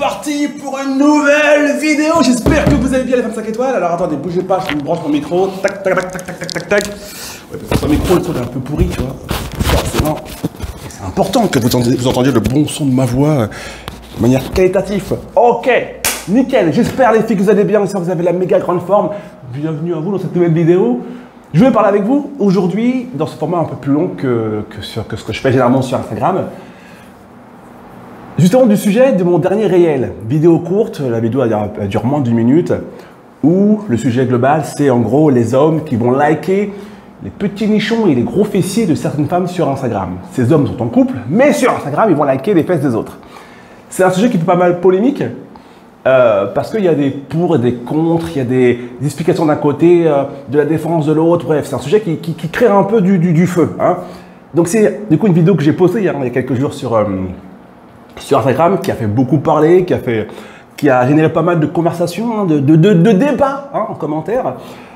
parti pour une nouvelle vidéo. J'espère que vous allez bien les femmes 5 étoiles. Alors attendez, bougez pas, je me branche mon micro. Tac, tac, tac, tac, tac, tac, tac, tac. Ouais, parce que mon micro, le son est un peu pourri, tu vois. Forcément, c'est important que vous entendiez le bon son de ma voix de manière qualitative. Ok, nickel. J'espère les filles que vous allez bien. J'espère que vous avez la méga grande forme. Bienvenue à vous dans cette nouvelle vidéo. Je vais parler avec vous aujourd'hui dans ce format un peu plus long que ce que je fais généralement sur Instagram. Justement du sujet de mon dernier réel, vidéo courte, la vidéo dure moins d'1 minute, où le sujet global c'est en gros les hommes qui vont liker les petits nichons et les gros fessiers de certaines femmes sur Instagram. Ces hommes sont en couple, mais sur Instagram ils vont liker les fesses des autres. C'est un sujet qui fait pas mal polémique, parce qu'il y a des pour et des contre, il y a des explications d'un côté, de la défense de l'autre, bref, c'est un sujet qui crée un peu du feu. Hein. Donc c'est du coup une vidéo que j'ai postée il y a quelques jours sur Instagram, qui a fait beaucoup parler, qui a généré pas mal de conversations, hein, de débats hein, en commentaire.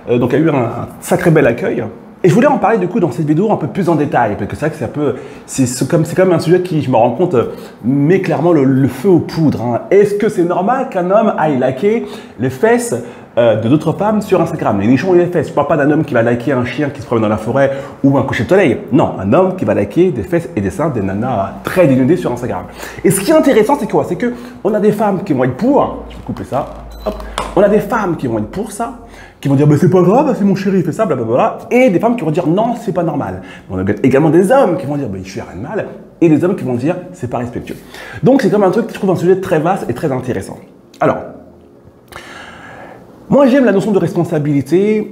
Donc il y a eu un sacré bel accueil. Et je voulais en parler du coup dans cette vidéo un peu plus en détail, parce que c'est vrai que c'est quand même un sujet qui, je me rends compte, met clairement le feu aux poudres. Hein. Est-ce que c'est normal qu'un homme aille liker les fesses de d'autres femmes sur Instagram, les nichons et les fesses? Je ne parle pas d'un homme qui va liker un chien qui se promène dans la forêt ou un coucher de soleil. Non, un homme qui va liker des fesses et des seins des nanas très dénudées sur Instagram. Et ce qui est intéressant, c'est quoi? C'est qu'on a des femmes qui vont être pour, je vais couper ça, hop. On a des femmes qui vont être pour ça, qui vont dire bah, c'est pas grave, c'est mon chéri, il fait ça, blablabla. Et des femmes qui vont dire non, c'est pas normal. On a également des hommes qui vont dire bah, il fait rien de mal. Et des hommes qui vont dire c'est pas respectueux. Donc c'est comme un truc que je trouve un sujet très vaste et très intéressant. Alors, moi j'aime la notion de responsabilité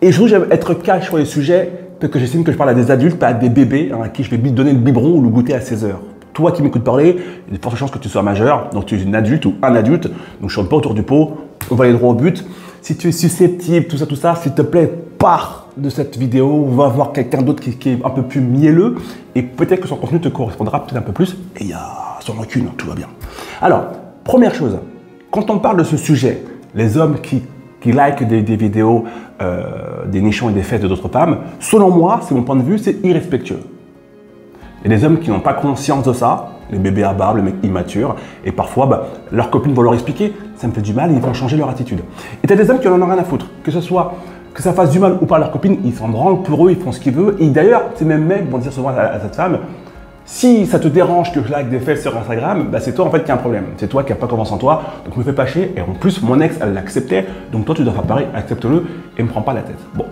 et je trouve que j'aime être cash sur les sujets parce que j'estime que je parle à des adultes, pas à des bébés hein, à qui je vais donner le biberon ou le goûter à 16 heures. Toi qui m'écoutes parler, il y a de fortes chances que tu sois majeur, donc tu es une adulte ou un adulte, donc je ne chante pas autour du pot, on va aller droit au but. Si tu es susceptible, tout ça, s'il te plaît, pars de cette vidéo, on va voir quelqu'un d'autre qui est un peu plus mielleux et peut-être que son contenu te correspondra peut-être un peu plus et il y a sans recul, tout va bien. Alors, première chose, quand on parle de ce sujet, les hommes qui likent des vidéos, des nichons et des fesses de d'autres femmes, selon moi, c'est mon point de vue, c'est irrespectueux. Il y a des hommes qui n'ont pas conscience de ça, les bébés à barbe, les mecs immatures, et parfois, bah, leurs copines vont leur expliquer, ça me fait du mal, et ils vont changer leur attitude. Et tu as des hommes qui n'en ont rien à foutre, que ça fasse du mal ou pas à leurs copines, ils s'en branlent pour eux, ils font ce qu'ils veulent, et d'ailleurs, ces mêmes mecs vont dire souvent à cette femme, si ça te dérange que je like des fesses sur Instagram, bah c'est toi en fait qui a un problème, c'est toi qui n'as pas confiance en toi, donc me fais pas chier, et en plus, mon ex, elle l'acceptait, donc toi tu dois faire pareil, accepte-le, et me prends pas la tête. Bon.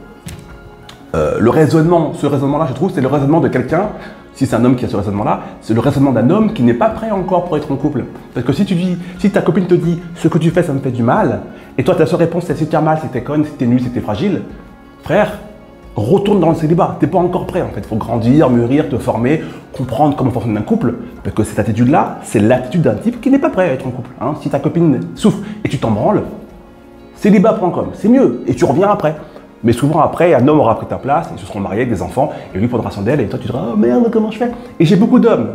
Ce raisonnement-là, je trouve, c'est le raisonnement de quelqu'un. Si c'est un homme qui a ce raisonnement-là, c'est le raisonnement d'un homme qui n'est pas prêt encore pour être en couple. Parce que si ta copine te dit ce que tu fais, ça me fait du mal, et toi ta seule réponse c'est si tu as mal, c'est que t'es conne, si t'es nul, c'est que t'es fragile, frère, retourne dans le célibat. T'es pas encore prêt en fait. Il faut grandir, mûrir, te former, comprendre comment fonctionne un couple. Parce que cette attitude-là, c'est l'attitude d'un type qui n'est pas prêt à être en couple. Hein. Si ta copine souffre et tu t'en branles, célibat.com, c'est mieux, et tu reviens après. Mais souvent après, un homme aura pris ta place, ils se seront mariés avec des enfants, et lui prendra soin d'elle, et toi tu diras « Oh merde, comment je fais ?» Et j'ai beaucoup d'hommes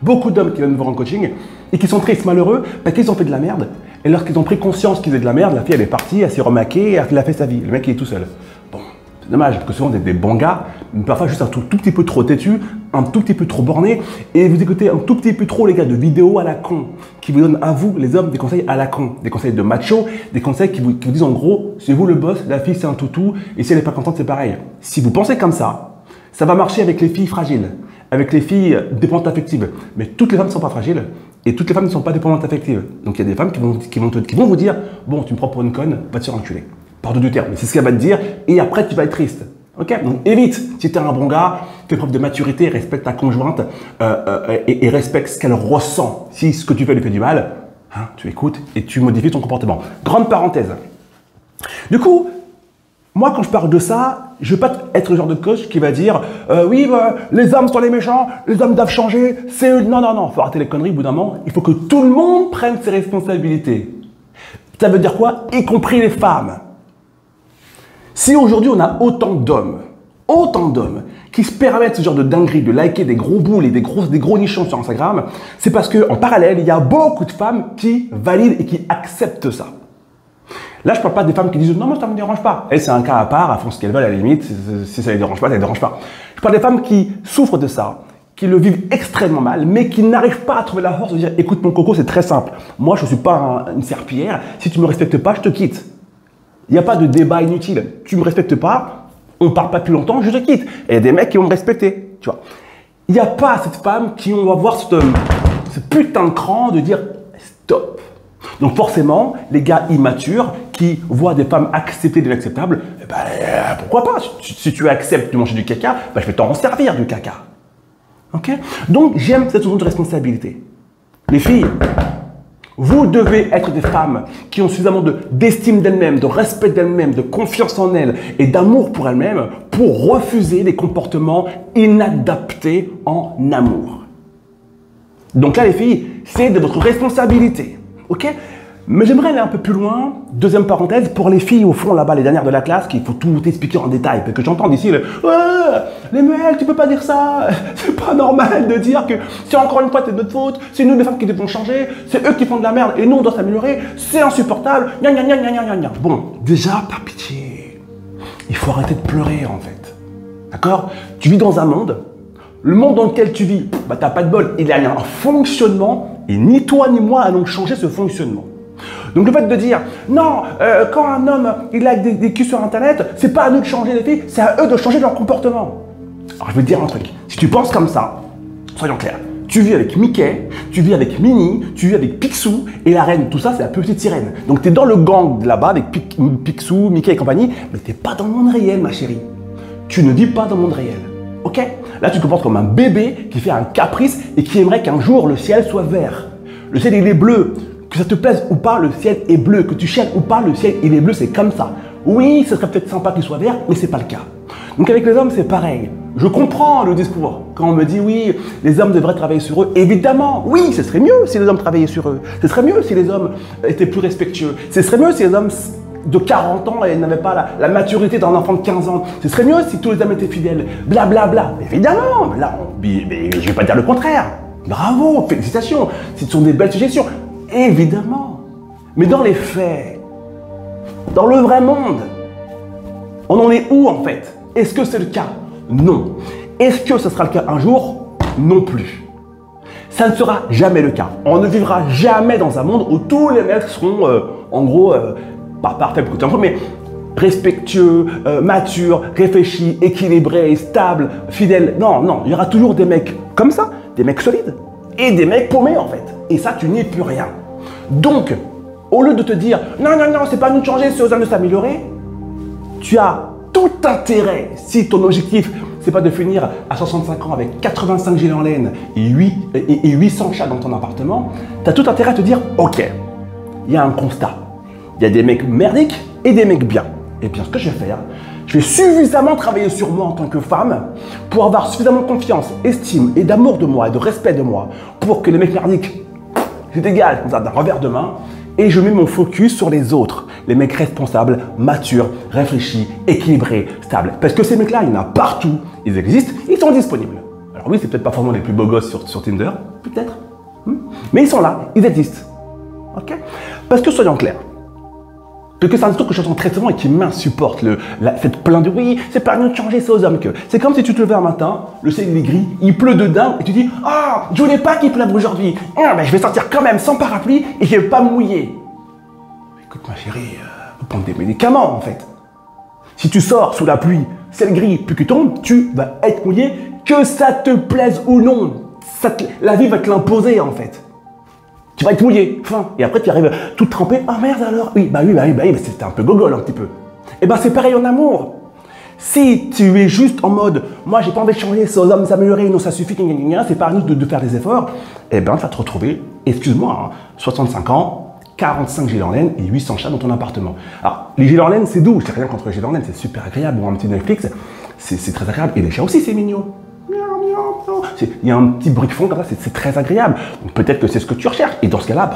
qui viennent me voir en coaching, et qui sont tristes, malheureux, parce qu'ils ont fait de la merde. Et lorsqu'ils ont pris conscience qu'ils faisaient de la merde, la fille elle est partie, elle s'est remaquée, elle a fait sa vie. Le mec il est tout seul. Bon, c'est dommage, parce que souvent des bons gars, mais parfois juste un tout petit peu trop têtu, un tout petit peu trop borné, et vous écoutez un tout petit peu trop les gars de vidéos à la con, qui vous donnent à vous, les hommes, des conseils à la con, des conseils de macho, des conseils qui vous disent en gros, c'est vous le boss, la fille c'est un toutou, et si elle n'est pas contente c'est pareil. Si vous pensez comme ça va marcher avec les filles fragiles, avec les filles dépendantes affectives, mais toutes les femmes ne sont pas fragiles, et toutes les femmes ne sont pas dépendantes affectives. Donc il y a des femmes qui vont vous dire, bon tu me prends pour une conne, va te faire enculer. Pardon du terme, mais c'est ce qu'elle va te dire, et après tu vas être triste. Ok, donc évite, si tu es un bon gars, fais preuve de maturité, respecte ta conjointe et respecte ce qu'elle ressent. Si ce que tu fais lui fait du mal, hein, tu écoutes et tu modifies ton comportement. Grande parenthèse. Du coup, moi quand je parle de ça, je ne veux pas être le genre de coach qui va dire oui, bah, les hommes sont les méchants, les hommes doivent changer, c'est eux. Non, non, non, il faut arrêter les conneries au bout d'un moment. Il faut que tout le monde prenne ses responsabilités. Ça veut dire quoi? Y compris les femmes. Si aujourd'hui on a autant d'hommes qui se permettent ce genre de dinguerie, de liker des gros boules et des gros nichons sur Instagram, c'est parce qu'en parallèle, il y a beaucoup de femmes qui valident et qui acceptent ça. Là, je ne parle pas des femmes qui disent « Non, moi, ça ne me dérange pas ». Elles, c'est un cas à part, elles font ce qu'elles veulent à la limite. Si ça ne les dérange pas, ça ne les dérange pas. Je parle des femmes qui souffrent de ça, qui le vivent extrêmement mal, mais qui n'arrivent pas à trouver la force de dire « Écoute mon coco, c'est très simple. Moi, je ne suis pas une serpillière. Si tu ne me respectes pas, je te quitte. » Il n'y a pas de débat inutile. Tu ne me respectes pas, on ne parle pas plus longtemps, je te quitte. Et il y a des mecs qui vont me respecter. Tu vois. Il n'y a pas cette femme qui on va voir ce putain de cran de dire « Stop ». Donc forcément, les gars immatures qui voient des femmes accepter de l'inacceptable, eh ben, pourquoi pas? Si tu acceptes de manger du caca, ben, je vais t'en servir du caca. Okay? Donc j'aime cette notion de responsabilité. Les filles, vous devez être des femmes qui ont suffisamment d'estime d'elles-mêmes, de respect d'elles-mêmes, de confiance en elles et d'amour pour elles-mêmes pour refuser les comportements inadaptés en amour. Donc là les filles, c'est de votre responsabilité. Ok? Mais j'aimerais aller un peu plus loin. Deuxième parenthèse, pour les filles au fond là-bas, les dernières de la classe, qu'il faut tout expliquer en détail. Parce que j'entends d'ici, les mecs, tu peux pas dire ça. C'est pas normal de dire que c'est encore une fois c'est de notre faute. C'est nous les femmes qui devons changer. C'est eux qui font de la merde et nous on doit s'améliorer. C'est insupportable. Gna gna gna gna gna gna. Bon, déjà, par pitié, il faut arrêter de pleurer en fait. D'accord? Tu vis dans un monde. Le monde dans lequel tu vis, bah t'as pas de bol. Il y a un fonctionnement. Et ni toi ni moi allons changer ce fonctionnement. Donc le fait de dire, non, quand un homme il a des culs sur internet, c'est pas à nous de changer les filles, c'est à eux de changer leur comportement. Alors je vais te dire un truc, si tu penses comme ça, soyons clairs, tu vis avec Mickey, tu vis avec Minnie, tu vis avec Picsou, et la reine, tout ça c'est la petite sirène. Donc tu es dans le gang là-bas avec Picsou, Mickey et compagnie, mais tu n'es pas dans le monde réel ma chérie. Tu ne vis pas dans le monde réel. Ok? Là, tu te comportes comme un bébé qui fait un caprice et qui aimerait qu'un jour le ciel soit vert. Le ciel, il est bleu. Que ça te plaise ou pas, le ciel est bleu. Que tu chiales ou pas, le ciel, il est bleu. C'est comme ça. Oui, ce serait peut-être sympa qu'il soit vert, mais c'est pas le cas. Donc avec les hommes, c'est pareil. Je comprends le discours. Quand on me dit oui, les hommes devraient travailler sur eux, évidemment, oui, ce serait mieux si les hommes travaillaient sur eux. Ce serait mieux si les hommes étaient plus respectueux. Ce serait mieux si les hommes de 40 ans et n'avaient pas la maturité d'un enfant de 15 ans. Ce serait mieux si tous les hommes étaient fidèles. Blablabla. Bla, bla. Évidemment, mais là, mais je ne vais pas dire le contraire. Bravo, félicitations. Ce sont des belles suggestions. Évidemment. Mais dans les faits, dans le vrai monde, on en est où en fait? Est-ce que c'est le cas? Non. Est-ce que ce sera le cas un jour? Non plus. Ça ne sera jamais le cas. On ne vivra jamais dans un monde où tous les mecs seront, en gros, pas parfaits pour côté un peu, mais respectueux, matures, réfléchis, équilibrés, stables, fidèles. Non, non, il y aura toujours des mecs comme ça, des mecs solides et des mecs paumés en fait. Et ça, tu n'y es plus rien. Donc, au lieu de te dire non, non, non, c'est pas à nous de changer, c'est aux hommes de s'améliorer, tu as tout intérêt, si ton objectif, c'est pas de finir à 65 ans avec 85 gilets en laine et 800 chats dans ton appartement, tu as tout intérêt à te dire ok, il y a un constat. Il y a des mecs merdiques et des mecs bien. Et bien, ce que je vais faire, je vais suffisamment travailler sur moi en tant que femme pour avoir suffisamment confiance, estime et d'amour de moi et de respect de moi pour que les mecs merdiques, je dégage comme ça d'un revers de main et je mets mon focus sur les autres. Les mecs responsables, matures, réfléchis, équilibrés, stables. Parce que ces mecs-là, il y en a partout. Ils existent, ils sont disponibles. Alors oui, c'est peut-être pas forcément les plus beaux gosses sur Tinder, peut-être. Mais ils sont là, ils existent. Ok? Parce que soyons clairs. Parce que c'est un truc que j'entends très souvent et qui m'insupporte. Cette plainte de oui, c'est pas à nous de changer, c'est aux hommes que. C'est comme si tu te levais un matin, le ciel est gris, il pleut de dingue et tu dis ah, je voulais pas qu'il pleuve aujourd'hui. Ah, ben, je vais sortir quand même sans parapluie et je vais pas me mouiller. Écoute ma chérie, faut prendre des médicaments en fait. Si tu sors sous la pluie, ciel gris, puis que tombe, tu vas être mouillé, que ça te plaise ou non. La vie va te l'imposer en fait. Tu vas être mouillé, fin. Et après, tu arrives tout trempé. Ah merde alors. Oui, c'était un peu gogol un petit peu. Et ben c'est pareil en amour. Si tu es juste en mode, moi j'ai pas envie de changer, c'est aux hommes s'améliorer, non ça suffit, c'est pas à nous de faire des efforts, et ben tu vas te retrouver, excuse-moi, 65 ans, 45 gilets en laine et 800 chats dans ton appartement. Alors, les gilets en laine, c'est doux, je n'ai rien contre les gilets en laine, c'est super agréable, bon, un petit Netflix, c'est très agréable. Et les chats aussi, c'est mignon. Il y a un petit bruit de fond comme ça, c'est très agréable. Donc peut-être que c'est ce que tu recherches. Et dans ce cas-là,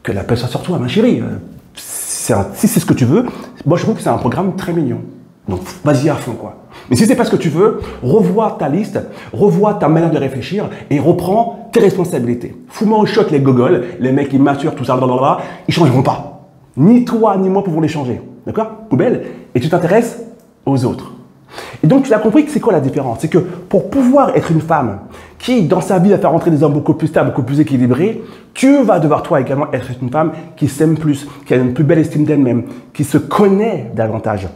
que la paix soit sur toi, ma chérie. Si c'est ce que tu veux, moi je trouve que c'est un programme très mignon. Donc vas-y à fond quoi. Mais si c'est pas ce que tu veux, revois ta liste, revois ta manière de réfléchir et reprends tes responsabilités. Fous-moi au shot les gogoles, les mecs immatures, tout ça, blablabla, ils changeront pas. Ni toi ni moi pouvons les changer. D'accord? Poubelle. Et tu t'intéresses aux autres. Et donc, tu as compris que c'est quoi la différence? C'est que pour pouvoir être une femme qui, dans sa vie, va faire rentrer des hommes beaucoup plus stables, beaucoup plus équilibrés, tu vas devoir, toi également, être une femme qui s'aime plus, qui a une plus belle estime d'elle-même, qui se connaît davantage,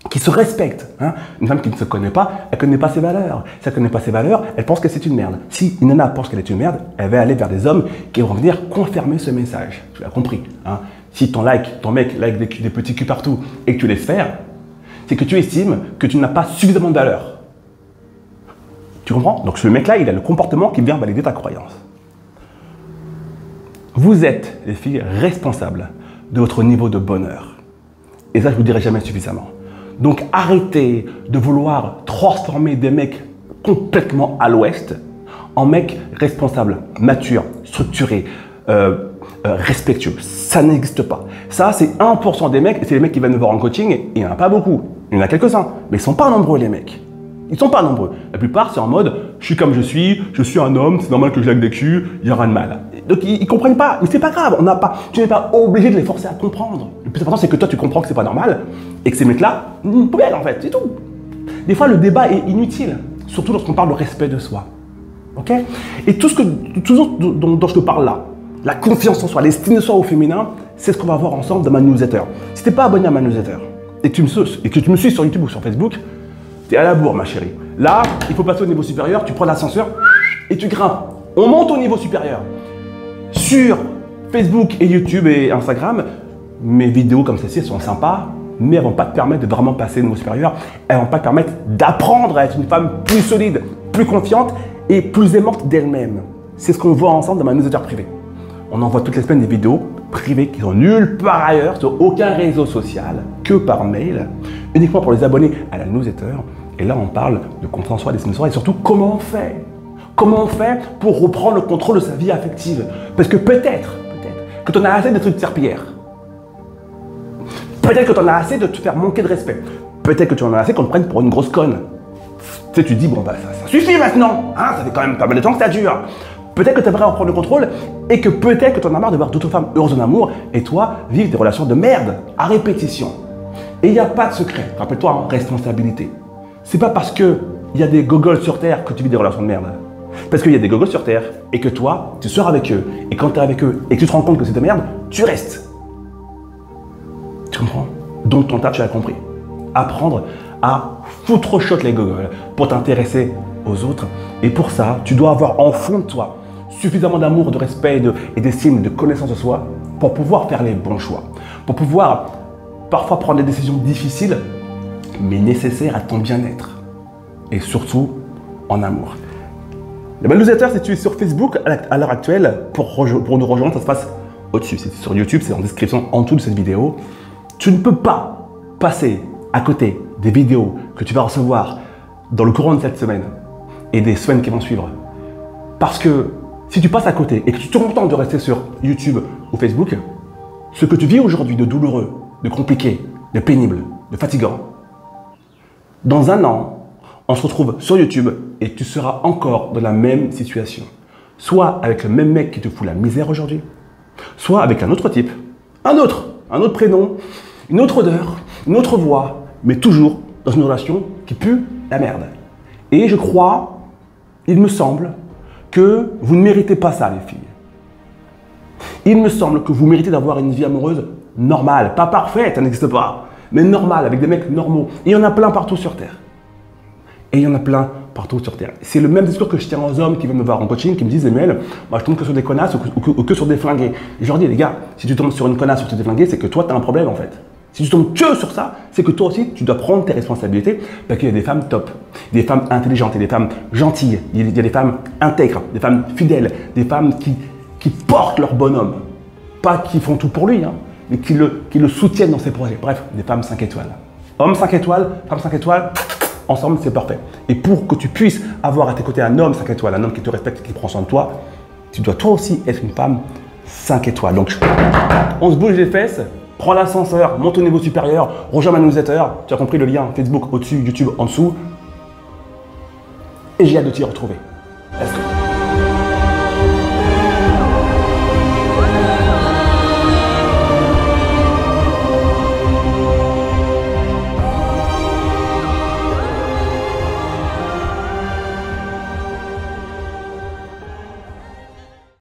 qui se respecte. Hein. Une femme qui ne se connaît pas, elle ne connaît pas ses valeurs. Si elle ne connaît pas ses valeurs, elle pense que c'est une merde. Si une nana pense qu'elle est une merde, elle va aller vers des hommes qui vont venir confirmer ce message. Tu l'as compris. Hein. Si ton mec like des petits culs partout et que tu laisses faire, c'est que tu estimes que tu n'as pas suffisamment de valeur. Tu comprends? Donc ce mec-là, il a le comportement qui vient valider ta croyance. Vous êtes, les filles, responsables de votre niveau de bonheur. Et ça, je ne vous dirai jamais suffisamment. Donc arrêtez de vouloir transformer des mecs complètement à l'ouest en mecs responsables, matures, structurés, respectueux. Ça n'existe pas. Ça, c'est 1% des mecs, et c'est les mecs qui viennent me voir en coaching, et il n'y en a pas beaucoup. Il y en a quelques-uns, mais ils ne sont pas nombreux, les mecs. Ils ne sont pas nombreux. La plupart, c'est en mode, je suis comme je suis un homme, c'est normal que je laque des culs, il n'y a rien de mal. Donc, ils ne comprennent pas, mais c'est pas grave, tu n'es pas obligé de les forcer à comprendre. Le plus important, c'est que toi, tu comprends que c'est pas normal, et que ces mecs-là, une poubelle, en fait, c'est tout. Des fois, le débat est inutile, surtout lorsqu'on parle de respect de soi. Ok? Et tout ce dont je te parle là, la confiance en soi, l'estime de soi au féminin, c'est ce qu'on va voir ensemble dans ma newsletter. Si tu n'es pas abonné à ma newsletter, et que tu me suis sur YouTube ou sur Facebook, tu es à la bourre, ma chérie. Là, il faut passer au niveau supérieur, tu prends l'ascenseur et tu grimpes. On monte au niveau supérieur. Sur Facebook et YouTube et Instagram, mes vidéos comme celle-ci sont sympas, mais elles ne vont pas te permettre de vraiment passer au niveau supérieur. Elles ne vont pas te permettre d'apprendre à être une femme plus solide, plus confiante et plus aimante d'elle-même. C'est ce qu'on voit ensemble dans ma newsletter privée. On envoie toutes les semaines des vidéos privées qui sont nulle part ailleurs, sur aucun réseau social, que par mail, uniquement pour les abonnés à la newsletter. Et là, on parle de confiance en soi, d'estime de soi et surtout comment on fait. Comment on fait pour reprendre le contrôle de sa vie affective? Parce que peut-être que tu en as assez d'être une serpillière. Peut-être que tu en as assez de te faire manquer de respect. Peut-être que tu en as assez qu'on te prenne pour une grosse conne. Tu sais, tu te dis, bon, bah, ça suffit maintenant. Hein, ça fait quand même pas mal de temps que ça dure. Peut-être que tu aimerais reprendre le contrôle et que peut-être que tu en as marre de voir d'autres femmes heureuses en amour et toi, vivre des relations de merde à répétition. Et il n'y a pas de secret. Rappelle-toi, hein, responsabilité. C'est pas parce qu'il y a des gogoles sur Terre que tu vis des relations de merde. Parce qu'il y a des gogoles sur Terre et que toi, tu sors avec eux. Et quand tu es avec eux et que tu te rends compte que c'est de merde, tu restes. Tu comprends? Donc ton tas, tu as compris. Apprendre à foutre au shot les gogoles pour t'intéresser aux autres. Et pour ça, tu dois avoir en fond de toi suffisamment d'amour, de respect et d'estime, de connaissance de soi pour pouvoir faire les bons choix. Pour pouvoir parfois prendre des décisions difficiles, mais nécessaires à ton bien-être. Et surtout, en amour. La newsletter, si tu es sur Facebook à l'heure actuelle, pour nous rejoindre, ça se passe au-dessus. Si tu es sur YouTube, c'est en description en dessous de cette vidéo. Tu ne peux pas passer à côté des vidéos que tu vas recevoir dans le courant de cette semaine et des semaines qui vont suivre. Parce que si tu passes à côté et que tu te contentes de rester sur YouTube ou Facebook, ce que tu vis aujourd'hui de douloureux, de compliqué, de pénible, de fatigant, dans un an, on se retrouve sur YouTube et tu seras encore dans la même situation. Soit avec le même mec qui te fout la misère aujourd'hui, soit avec un autre type, un autre prénom, une autre odeur, une autre voix, mais toujours dans une relation qui pue la merde. Et je crois, il me semble, que vous ne méritez pas ça, les filles. Il me semble que vous méritez d'avoir une vie amoureuse normale, pas parfaite, ça n'existe pas, mais normale, avec des mecs normaux. Et il y en a plein partout sur Terre. Et il y en a plein partout sur Terre. C'est le même discours que je tiens aux hommes qui viennent me voir en coaching, qui me disent, Emmanuel, moi je tombe que sur des connasses ou que sur des flingués. Et je leur dis, les gars, si tu tombes sur une connasse ou sur des flingués, c'est que toi, tu as un problème en fait. Si tu tombes que sur ça, c'est que toi aussi, tu dois prendre tes responsabilités parce qu'il y a des femmes top, des femmes intelligentes, et des femmes gentilles, il y a des femmes intègres, des femmes fidèles, des femmes qui portent leur bonhomme. Pas qui font tout pour lui, hein, mais qui le soutiennent dans ses projets. Bref, des femmes 5 étoiles. Hommes 5 étoiles, femmes 5 étoiles, ensemble, c'est parfait. Et pour que tu puisses avoir à tes côtés un homme 5 étoiles, un homme qui te respecte, qui prend soin de toi, tu dois toi aussi être une femme 5 étoiles. Donc, on se bouge les fesses. Prends l'ascenseur, monte au niveau supérieur, rejoins ma newsletter, tu as compris le lien Facebook au-dessus, YouTube en dessous. Et j'ai hâte de t'y retrouver.